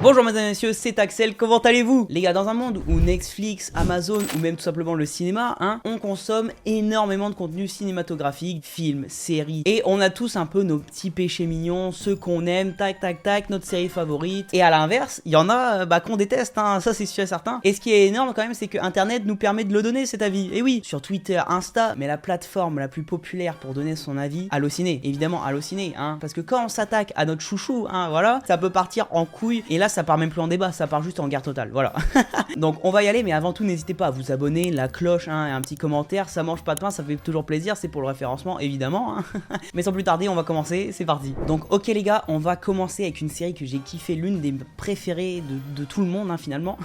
Bonjour mesdames et messieurs, c'est Axel, comment allez-vous? Les gars, dans un monde où Netflix, Amazon ou même tout simplement le cinéma, on consomme énormément de contenu cinématographique, films, séries, et on a tous un peu nos petits péchés mignons, ceux qu'on aime, tac tac tac, notre série favorite, et à l'inverse, il y en a qu'on déteste, ça c'est sûr et certain. Et ce qui est énorme quand même, c'est que Internet nous permet de le donner cet avis, et oui, sur Twitter, Insta, mais la plateforme la plus populaire pour donner son avis, Allociné, évidemment Allociné, parce que quand on s'attaque à notre chouchou, voilà, ça peut partir en couille, et là ça part même plus en débat, ça part juste en guerre totale, voilà. Donc on va y aller, mais avant tout n'hésitez pas à vous abonner, la cloche et un petit commentaire, ça mange pas de pain, ça fait toujours plaisir, c'est pour le référencement évidemment. Mais sans plus tarder, on va commencer, c'est parti. Donc ok les gars, on va commencer avec une série que j'ai kiffé, l'une des préférées de tout le monde finalement.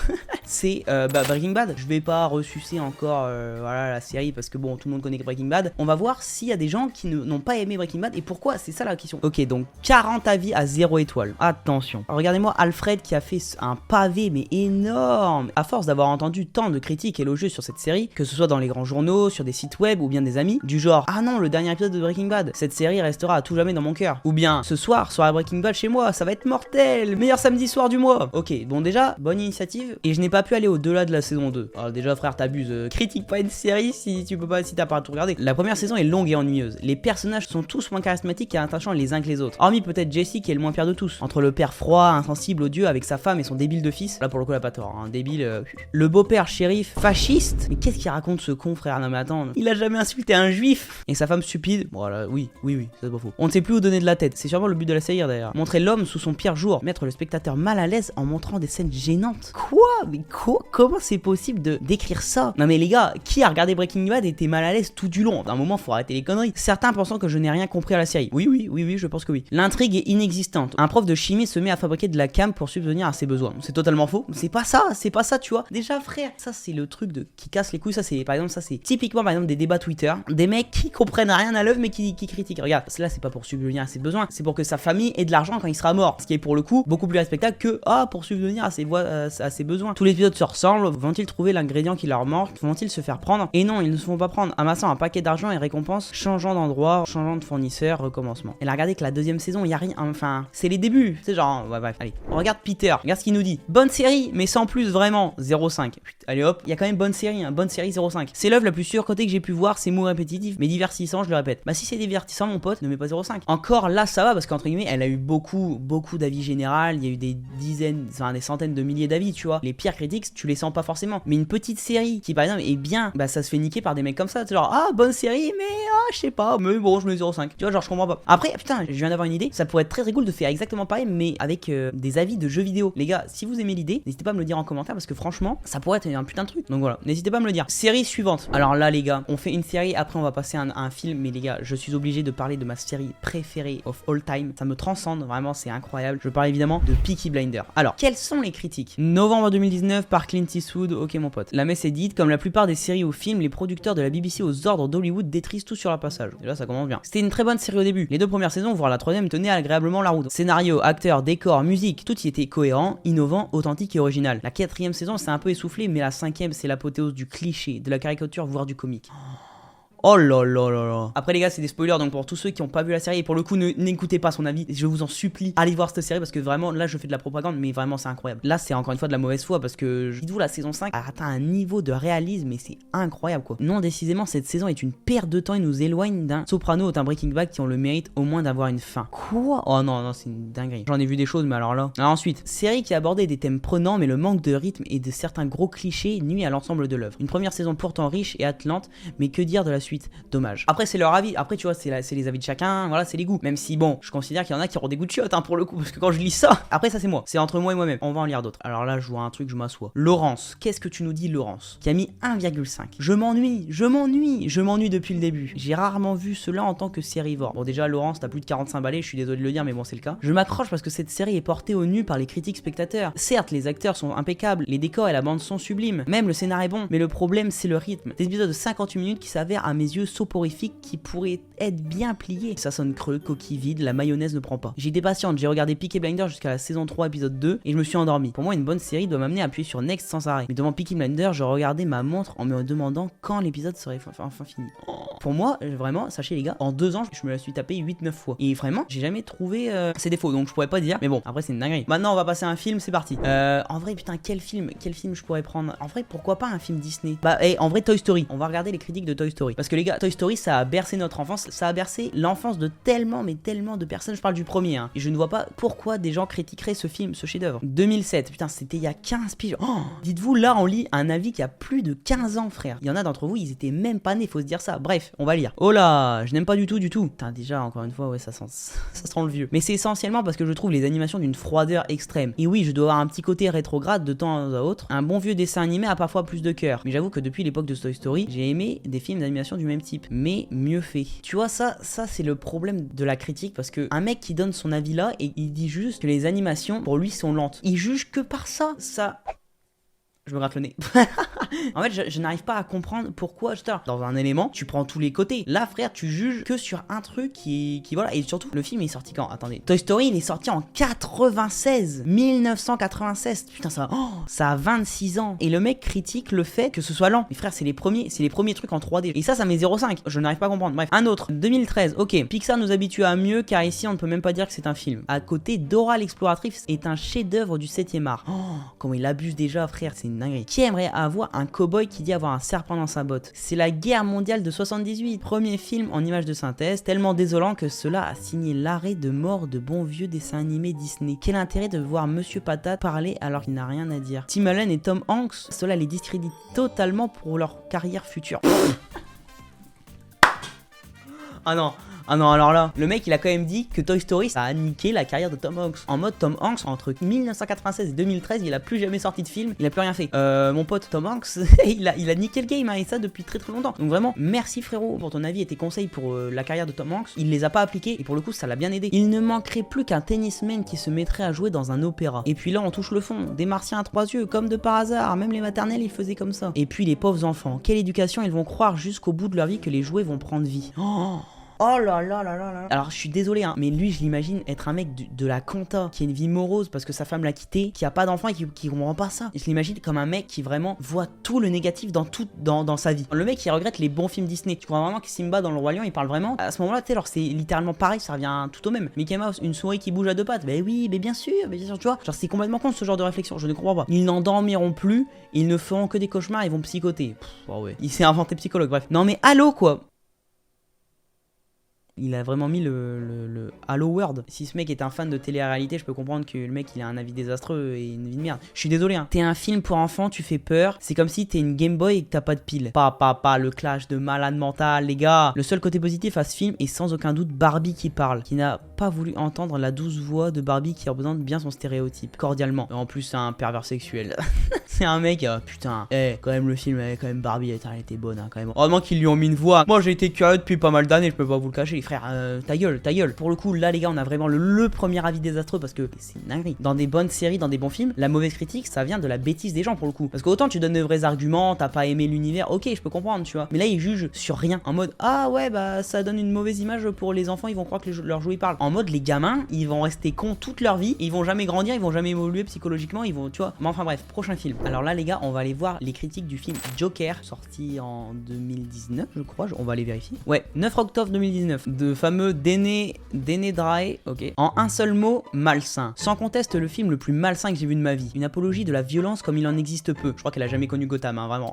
C'est Breaking Bad. Je vais pas ressucer encore voilà, la série parce que bon, tout le monde connaît Breaking Bad. On va voir s'il y a des gens qui n'ont pas aimé Breaking Bad et pourquoi, c'est ça la question. Ok, donc 40 avis à 0 étoile. Attention. Regardez-moi Alfred qui a fait un pavé mais énorme. À force d'avoir entendu tant de critiques élogieuses sur cette série, que ce soit dans les grands journaux, sur des sites web ou bien des amis, du genre ah non, le dernier épisode de Breaking Bad, cette série restera à tout jamais dans mon cœur. Ou bien ce soir, soirée Breaking Bad chez moi, ça va être mortel, meilleur samedi soir du mois. Ok, bon déjà, bonne initiative. Et je n'ai pas pu aller au-delà de la saison 2. Alors déjà frère, t'abuses, critique pas une série si tu peux pas, si t'as pas tout regardé. La première saison est longue et ennuyeuse. Les personnages sont tous moins charismatiques et attachants les uns que les autres. Hormis peut-être Jesse qui est le moins pire de tous. Entre le père froid, insensible, odieux avec sa femme et son débile de fils. Là pour le coup, elle a pas tort, débile. Le beau-père shérif fasciste. Mais qu'est-ce qu'il raconte ce con frère? Non mais attends, il a jamais insulté un juif. Et sa femme stupide. Voilà, oui, c'est pas faux. On ne sait plus où donner de la tête. C'est sûrement le but de la série d'ailleurs. Montrer l'homme sous son pire jour. Mettre le spectateur mal à l'aise en montrant des scènes gênantes. Quoi? Mais quoi? Comment c'est possible de d'écrire ça? Non mais les gars, qui a regardé Breaking Bad et était mal à l'aise tout du long? D'un moment, faut arrêter les conneries. Certains pensant que je n'ai rien compris à la série. Oui, je pense que oui. L'intrigue est inexistante. Un prof de chimie se met à fabriquer de la cam pour subvenir à ses besoins. C'est totalement faux. C'est pas ça, tu vois. Déjà frère, ça c'est le truc qui casse les couilles. Ça c'est par exemple, ça c'est typiquement par exemple des débats Twitter, des mecs qui comprennent rien à l'œuvre mais qui critiquent. Regarde, là c'est pas pour subvenir à ses besoins, c'est pour que sa famille ait de l'argent quand il sera mort. Ce qui est pour le coup beaucoup plus respectable que pour subvenir à ses besoins. Tous les épisodes se ressemblent. Vont-ils trouver l'ingrédient qui leur manque? Vont-ils se faire prendre? Et non, ils ne se font pas prendre, amassant un paquet d'argent et récompenses, changeant d'endroit, changeant de fournisseur, recommencement. Et là, regardez que la deuxième saison, il y a rien, enfin, c'est les débuts, c'est genre, ouais, bref, allez, on regarde Peter, regarde ce qu'il nous dit. Bonne série, mais sans plus vraiment, 0,5. Allez hop, il y a quand même bonne série, bonne série 0,5. C'est l'œuvre la plus surcotée que j'ai pu voir, c'est mot répétitif, mais divertissant, je le répète. Bah si c'est divertissant mon pote, ne mets pas 0,5. Encore là ça va parce qu'entre guillemets, elle a eu beaucoup d'avis général, il y a eu des dizaines, enfin des centaines de milliers d'avis, tu vois. Les pires critiques, tu les sens pas forcément. Mais une petite série qui par exemple est bien, bah ça se fait niquer par des mecs comme ça, c'est genre bonne série, mais je sais pas, mais bon je mets 0,5. Tu vois, genre je comprends pas. Après putain, je viens d'avoir une idée, ça pourrait être très cool de faire exactement pareil mais avec des avis de jeux vidéo. Les gars, si vous aimez l'idée, n'hésitez pas à me le dire en commentaire parce que franchement, ça pourrait être un putain de truc. Donc voilà, n'hésitez pas à me le dire. Série suivante. Alors là les gars, on fait une série, après on va passer à un film, mais les gars, je suis obligé de parler de ma série préférée of all time. Ça me transcende, vraiment, c'est incroyable. Je parle évidemment de Peaky Blinders. Alors, quelles sont les critiques? Novembre 2019 par Clint Eastwood, ok mon pote. La messe est dite, comme la plupart des séries ou films, les producteurs de la BBC aux ordres d'Hollywood détrisent tout sur leur passage. Et là ça commence bien. C'était une très bonne série au début. Les deux premières saisons, voire la troisième, tenaient agréablement la route. Scénario, acteurs, décors, musique, tout y était cohérent, innovant, authentique et original. La quatrième saison c'est un peu essoufflé, mais la cinquième c'est l'apothéose du cliché, de la caricature, voire du comique. Oh là là là là. Après les gars, c'est des spoilers, donc pour tous ceux qui n'ont pas vu la série, et pour le coup n'écoutez pas son avis, je vous en supplie, allez voir cette série parce que vraiment là je fais de la propagande, mais vraiment c'est incroyable. Là c'est encore une fois de la mauvaise foi parce que dites-vous, la saison 5 a atteint un niveau de réalisme mais c'est incroyable quoi. Non, décidément cette saison est une perte de temps et nous éloigne d'un Soprano ou d'un Breaking Bad qui ont le mérite au moins d'avoir une fin. Quoi? Oh non, c'est une dinguerie. J'en ai vu des choses mais alors là. Alors ensuite, série qui abordait des thèmes prenants mais le manque de rythme et de certains gros clichés nuit à l'ensemble de l'œuvre. Une première saison pourtant riche et attelante, mais que dire de la suite? Dommage. Après c'est leur avis, après tu vois c'est les avis de chacun, voilà c'est les goûts. Même si bon, je considère qu'il y en a qui auront des goûts de chiottes pour le coup, parce que quand je lis ça, après ça c'est moi, c'est entre moi et moi-même, on va en lire d'autres. Alors là je vois un truc, je m'assois. Laurence, qu'est-ce que tu nous dis Laurence? Qui a mis 1,5. Je m'ennuie depuis le début. J'ai rarement vu cela en tant que sérivore. Bon déjà Laurence t'as plus de 45 balais, je suis désolé de le dire mais bon c'est le cas. Je m'accroche parce que cette série est portée au nu par les critiques spectateurs. Certes les acteurs sont impeccables, les décors et la bande sont sublimes, même le scénario est bon, mais le problème c'est le rythme. Des épisodes de 58 minutes qui s'avèrent à mes yeux soporifiques, qui pourraient être bien pliés. Ça sonne creux, coquille vide, la mayonnaise ne prend pas. J'ai été patiente, j'ai regardé Peaky Blinders jusqu'à la saison 3 épisode 2 et je me suis endormi. Pour moi une bonne série doit m'amener à appuyer sur Next sans arrêt. Mais devant Peaky Blinders, je regardais ma montre en me demandant quand l'épisode serait enfin fini. pour moi, vraiment, sachez les gars, en 2 ans, je me la suis tapé 8-9 fois. Et vraiment, j'ai jamais trouvé ses défauts, donc je pourrais pas dire. Mais bon, après, c'est une dinguerie. Maintenant, on va passer à un film, c'est parti. En vrai, putain, quel film je pourrais prendre? En vrai, pourquoi pas un film Disney? Bah, en vrai, Toy Story. On va regarder les critiques de Toy Story. Parce que les gars, Toy Story, ça a bercé notre enfance. Ça a bercé l'enfance de tellement, mais tellement de personnes. Je parle du premier, hein. Et je ne vois pas pourquoi des gens critiqueraient ce film, ce chef-d'œuvre. 2007, putain, c'était il y a 15 piges. Oh, dites-vous, là, on lit un avis qui a plus de 15 ans, frère. Il y en a d'entre vous, ils étaient même pas nés, faut se dire ça. Bref, on va lire. Oh là, je n'aime pas du tout. Putain, déjà, encore une fois, ouais, ça sent le vieux. Mais c'est essentiellement parce que je trouve les animations d'une froideur extrême. Et oui, je dois avoir un petit côté rétrograde de temps à autre. Un bon vieux dessin animé a parfois plus de cœur. Mais j'avoue que depuis l'époque de Toy Story, j'ai aimé des films d'animation du même type, mais mieux fait. Tu vois, ça c'est le problème de la critique, parce que un mec qui donne son avis là, et il dit juste que les animations, pour lui, sont lentes. Il juge que par ça. Je me gratte le nez. En fait, je n'arrive pas à comprendre pourquoi, dans un élément, tu prends tous les côtés. Là, frère, tu juges que sur un truc qui voilà. Et surtout, le film est sorti quand? Attendez. Toy Story, il est sorti en 1996. Putain, ça a 26 ans. Et le mec critique le fait que ce soit lent. Mais frère, c'est les premiers trucs en 3D. Et ça met 0,5. Je n'arrive pas à comprendre. Bref, un autre. 2013. Ok. Pixar nous habitue à mieux, car ici, on ne peut même pas dire que c'est un film. À côté, Dora l'exploratrice est un chef-d'œuvre du 7e art. Comment il abuse déjà, frère. C'est une dinguerie. Qui aimerait avoir un cow-boy qui dit avoir un serpent dans sa botte? C'est la guerre mondiale de 78. Premier film en image de synthèse, tellement désolant que cela a signé l'arrêt de mort de bons vieux dessins animés Disney. Quel intérêt de voir Monsieur Patate parler alors qu'il n'a rien à dire? Tim Allen et Tom Hanks, cela les discrédite totalement pour leur carrière future. Ah non, alors là, le mec il a quand même dit que Toy Story ça a niqué la carrière de Tom Hanks. En mode Tom Hanks, entre 1996 et 2013, il a plus jamais sorti de film, il a plus rien fait. Mon pote Tom Hanks, il a niqué le game, hein, et ça depuis très longtemps. Donc vraiment, merci frérot pour ton avis et tes conseils pour la carrière de Tom Hanks. Il les a pas appliqués et pour le coup ça l'a bien aidé. Il ne manquerait plus qu'un tennisman qui se mettrait à jouer dans un opéra. Et puis là on touche le fond, des martiens à 3 yeux, comme de par hasard, même les maternelles ils faisaient comme ça. Et puis les pauvres enfants, quelle éducation ils vont croire jusqu'au bout de leur vie que les jouets vont prendre vie. Oh là là là là là. Alors je suis désolé hein, mais lui je l'imagine être un mec de la compta qui a une vie morose parce que sa femme l'a quitté, qui a pas d'enfant et qui comprend pas ça. Je l'imagine comme un mec qui vraiment voit tout le négatif dans sa vie. Le mec qui regrette les bons films Disney. Tu crois vraiment que Simba dans le Roi Lion il parle vraiment? À ce moment-là, tu sais, alors c'est littéralement pareil, ça revient tout au même. Mickey Mouse, une souris qui bouge à 2 pattes. Oui, mais bien sûr, tu vois. Genre c'est complètement con ce genre de réflexion, je ne comprends pas. Ils n'en dormiront plus, ils ne feront que des cauchemars, ils vont psychoter. Oh ouais. Il s'est inventé psychologue, bref. Non mais allô quoi. Il a vraiment mis le Hello World. Si ce mec est un fan de télé-réalité, je peux comprendre que le mec il a un avis désastreux et une vie de merde. Je suis désolé hein. T'es un film pour enfants, tu fais peur. C'est comme si t'es une Game Boy et que t'as pas de pile. Pas le clash de malade mental, les gars. Le seul côté positif à ce film est sans aucun doute Barbie qui parle, qui n'a pas voulu entendre la douce voix de Barbie qui représente bien son stéréotype, cordialement. Et en plus, c'est un pervers sexuel. C'est un mec, putain. Quand même, le film, quand même, Barbie, elle était bonne, hein, quand même. Heureusement qu'ils lui ont mis une voix. Moi, j'ai été curieux depuis pas mal d'années, je peux pas vous le cacher. Frère, ta gueule. Pour le coup, là, les gars, on a vraiment le premier avis désastreux parce que c'est une dinguerie. Dans des bonnes séries, dans des bons films, la mauvaise critique, ça vient de la bêtise des gens, pour le coup. Parce que autant tu donnes de vrais arguments, t'as pas aimé l'univers, ok, je peux comprendre, tu vois. Mais là, ils jugent sur rien. En mode, ah ouais, bah, ça donne une mauvaise image pour les enfants, ils vont croire que leurs jouets parlent. En mode, les gamins, ils vont rester cons toute leur vie, ils vont jamais grandir, ils vont jamais évoluer psychologiquement, ils vont, tu vois. Mais enfin, bref, prochain film. Alors là, les gars, on va aller voir les critiques du film Joker, sorti en 2019, je crois. On va aller vérifier. Ouais, 9 octobre 2019. De fameux Dene Dry, ok. En un seul mot, malsain. Sans conteste, le film le plus malsain que j'ai vu de ma vie. Une apologie de la violence comme il en existe peu. Je crois qu'elle a jamais connu Gotham, hein, vraiment.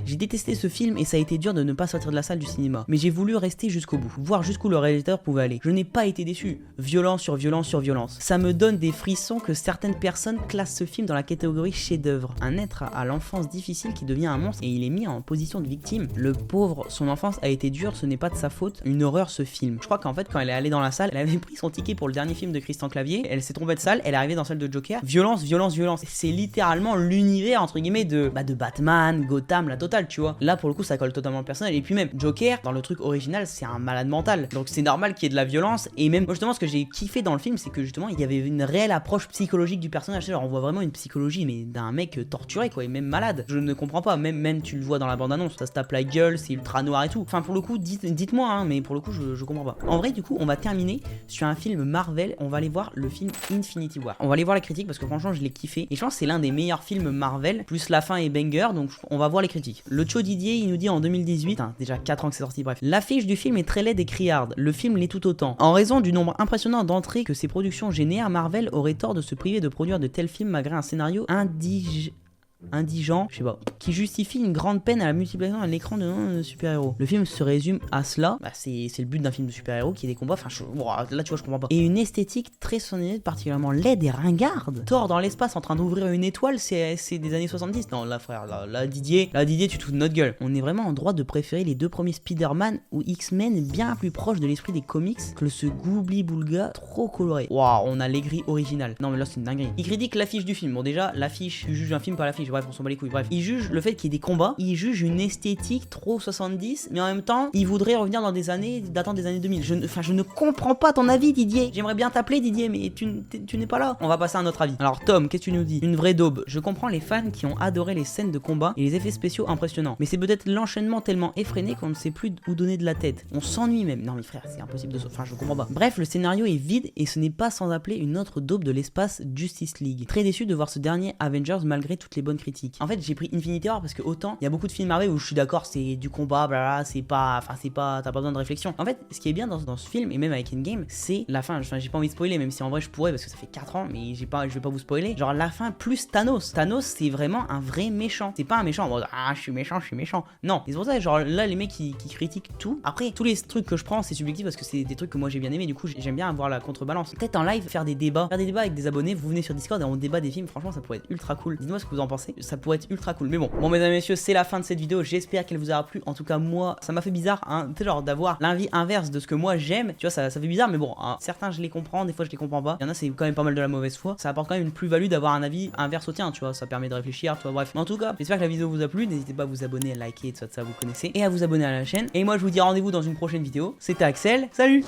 J'ai détesté ce film et ça a été dur de ne pas sortir de la salle du cinéma. Mais j'ai voulu rester jusqu'au bout, voir jusqu'où le réalisateur pouvait aller. Je n'ai pas été déçu. Violence sur violence sur violence. Ça me donne des frissons que certaines personnes classent ce film dans la catégorie chef-d'œuvre. Un être à l'enfance difficile qui devient un monstre et il est mis en position de victime. Le pauvre, son enfance a été dure, ce n'est pas de sa faute. Une horreur ce film. Je crois qu'en fait, quand elle est allée dans la salle, elle avait pris son ticket pour le dernier film de Christian Clavier. Elle s'est trompée de salle, elle est arrivée dans celle de Joker. Violence, violence, violence. C'est littéralement l'univers entre guillemets de Batman, Gotham, la totale, tu vois. Là pour le coup, ça colle totalement le personnage. Et puis même Joker, dans le truc original, c'est un malade mental. Donc c'est normal qu'il y ait de la violence. Et même, moi, justement, ce que j'ai kiffé dans le film, c'est que justement, il y avait une réelle approche psychologique du personnage. Alors, on voit vraiment une psychologie, mais d'un mec torse torturé quoi, et même malade. Je ne comprends pas, même tu le vois dans la bande-annonce, ça se tape la gueule, c'est ultra noir et tout. Enfin pour le coup, dites-moi hein, mais pour le coup je comprends pas. En vrai du coup on va terminer sur un film Marvel, on va aller voir le film Infinity War. On va aller voir la critique parce que franchement je l'ai kiffé, et je pense que c'est l'un des meilleurs films Marvel, plus la fin est banger, donc on va voir les critiques. Le Cho Didier il nous dit en 2018, hein, déjà 4 ans que c'est sorti, bref. L'affiche du film est très laide et criarde, le film l'est tout autant. En raison du nombre impressionnant d'entrées que ces productions génèrent, Marvel aurait tort de se priver de produire de tels films malgré un scénario indigent, je sais pas, qui justifie une grande peine à la multiplication à l'écran de super-héros. Le film se résume à cela, bah, c'est le but d'un film de super-héros qui est des combats, enfin là tu vois je comprends pas. Et une esthétique très sonore, particulièrement laide et ringarde. Thor dans l'espace en train d'ouvrir une étoile, c'est des années 70. Non là frère, là Didier, tu te fous de notre gueule. On est vraiment en droit de préférer les deux premiers Spider-Man ou X-Men bien plus proches de l'esprit des comics que ce goubli-boulga trop coloré. Waouh, on a l'aigri original. Non mais là c'est une dinguerie. Il critique l'affiche du film. Bon déjà, l'affiche, tu juges un film par l'affiche. Bref, on s'en bat les couilles. Bref, il juge le fait qu'il y ait des combats, il juge une esthétique trop 70, mais en même temps, il voudrait revenir dans des années datant des années 2000. Je ne comprends pas ton avis, Didier. J'aimerais bien t'appeler Didier, mais tu n'es pas là. On va passer à un autre avis. Alors Tom, qu'est-ce que tu nous dis? Une vraie daube. Je comprends les fans qui ont adoré les scènes de combat et les effets spéciaux impressionnants, mais c'est peut-être l'enchaînement tellement effréné qu'on ne sait plus où donner de la tête. On s'ennuie même. Non mais frère, c'est impossible de... Enfin, je comprends pas. Bref, le scénario est vide et ce n'est pas sans appeler une autre daube de l'espace, Justice League. Très déçu de voir ce dernier Avengers malgré toutes les bonnes critiques. En fait, j'ai pris Infinity War parce que autant il y a beaucoup de films Marvel où je suis d'accord, c'est du combat, blabla, c'est pas, t'as pas besoin de réflexion. En fait, ce qui est bien dans ce film et même avec Endgame, c'est la fin. Enfin, j'ai pas envie de spoiler, même si en vrai je pourrais parce que ça fait 4 ans, mais je vais pas vous spoiler. Genre la fin plus Thanos. Thanos, c'est vraiment un vrai méchant. C'est pas un méchant en mode ah je suis méchant. Non. Et c'est pour ça, genre là les mecs qui critiquent tout. Après, tous les trucs que je prends, c'est subjectif parce que c'est des trucs que moi j'ai bien aimé. Du coup, j'aime bien avoir la contrebalance. Peut-être en live faire des débats avec des abonnés. Vous venez sur Discord et on débat des films. Franchement, ça pourrait être ultra cool. Dites-moi ce que vous en pensez. Ça pourrait être ultra cool. Mais bon, mesdames et messieurs, c'est la fin de cette vidéo. J'espère qu'elle vous aura plu. En tout cas, moi, ça m'a fait bizarre, hein, tu sais, genre d'avoir l'avis inverse de ce que moi j'aime. Tu vois, ça fait bizarre, mais bon, hein, certains je les comprends, des fois je les comprends pas. Il y en a, c'est quand même pas mal de la mauvaise foi. Ça apporte quand même une plus-value d'avoir un avis inverse au tien, tu vois. Ça permet de réfléchir, tu vois. Bref, mais en tout cas, j'espère que la vidéo vous a plu. N'hésitez pas à vous abonner, à liker, tout ça, vous connaissez, et à vous abonner à la chaîne. Et moi, je vous dis rendez-vous dans une prochaine vidéo. C'était Axel. Salut!